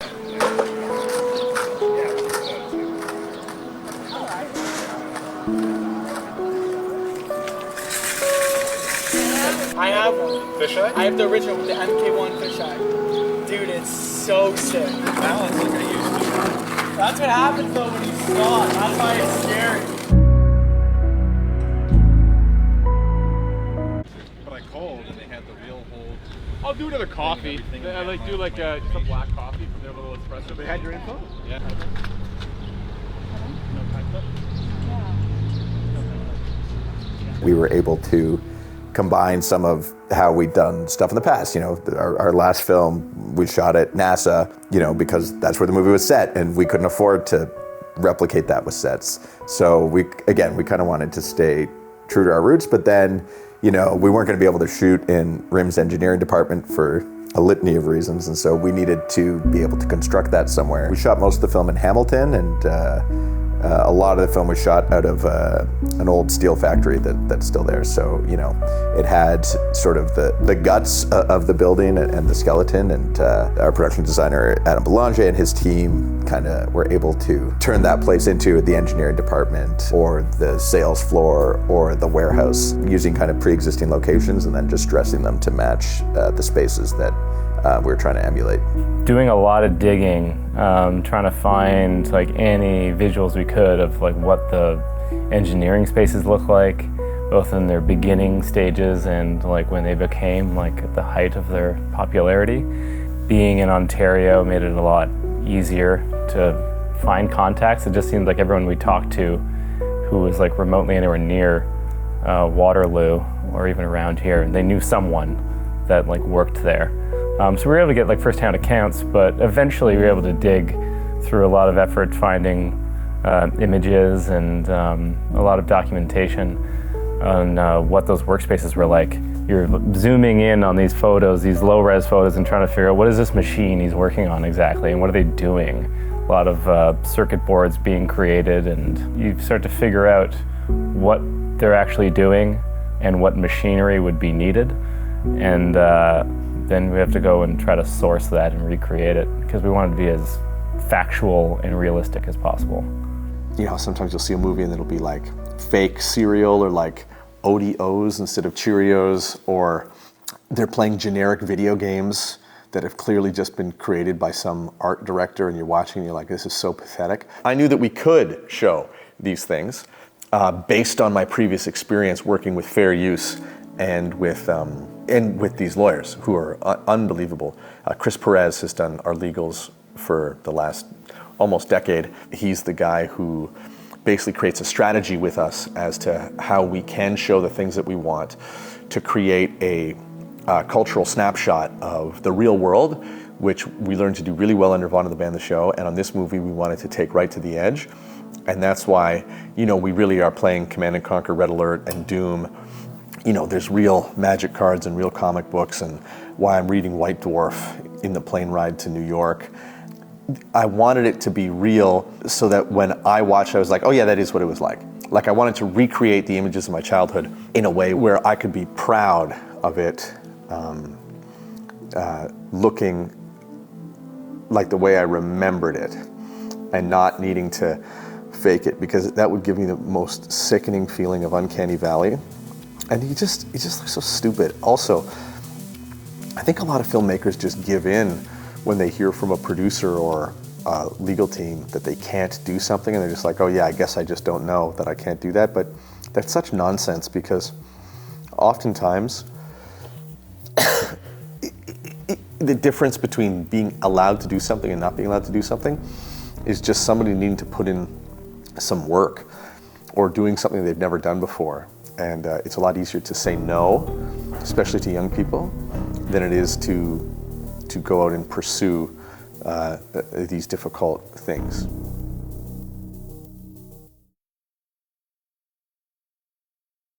I have one. Fisheye? I have the original with the MK1 fisheye. Dude, it's so sick. That one's like I used to. That's what happens though when you stop. That's why it's scary. But I called and they had the real hold. I'll do another coffee. I like do like just a black coffee from their little espresso. They had your info? Yeah. We were able to combine some of how we'd done stuff in the past. You know, our last film, we shot at NASA, you know, because that's where the movie was set, and we couldn't afford to replicate that with sets. So we kind of wanted to stay true to our roots, but then, you know, we weren't going to be able to shoot in RIM's engineering department for a litany of reasons, and so we needed to be able to construct that somewhere. We shot most of the film in Hamilton, and a lot of the film was shot out of an old steel factory that's still there. So, you know, it had sort of the guts of the building and the skeleton, and our production designer, Adam Belanger, and his team kind of were able to turn that place into the engineering department or the sales floor or the warehouse, using kind of pre-existing locations and then just dressing them to match the spaces that we were trying to emulate. Doing a lot of digging, trying to find like any visuals we could of like what the engineering spaces look like, both in their beginning stages and like when they became like at the height of their popularity. Being in Ontario made it a lot easier to find contacts. It just seemed like everyone we talked to who was like remotely anywhere near Waterloo or even around here, they knew someone that like worked there. So we were able to get like first-hand accounts, but eventually we were able to dig through a lot of effort finding images and a lot of documentation on what those workspaces were like. You're zooming in on these photos, these low-res photos, and trying to figure out what is this machine he's working on exactly, and what are they doing? A lot of circuit boards being created, and you start to figure out what they're actually doing and what machinery would be needed. And then we have to go and try to source that and recreate it, because we want it to be as factual and realistic as possible. You know, sometimes you'll see a movie and it'll be like fake cereal or like ODOs instead of Cheerios, or they're playing generic video games that have clearly just been created by some art director, and you're watching and you're like, this is so pathetic. I knew that we could show these things based on my previous experience working with fair use and with these lawyers who are unbelievable. Chris Perez has done our legals for the last almost decade. He's the guy who basically creates a strategy with us as to how we can show the things that we want to create a cultural snapshot of the real world, which we learned to do really well under Vaughn and the Band the Show. And on this movie, we wanted to take right to the edge. And that's why, you know, we really are playing Command & Conquer, Red Alert, and Doom. You know, there's real magic cards and real comic books, and why I'm reading White Dwarf in the plane ride to New York. I wanted it to be real so that when I watched, I was like, oh yeah, that is what it was like. Like, I wanted to recreate the images of my childhood in a way where I could be proud of it, looking like the way I remembered it and not needing to fake it, because that would give me the most sickening feeling of uncanny valley. And he just looks so stupid. Also, I think a lot of filmmakers just give in when they hear from a producer or a legal team that they can't do something, and they're just like, oh yeah, I guess I just don't know that I can't do that. But that's such nonsense, because oftentimes the difference between being allowed to do something and not being allowed to do something is just somebody needing to put in some work or doing something they've never done before. And it's a lot easier to say no, especially to young people, than it is to go out and pursue these difficult things.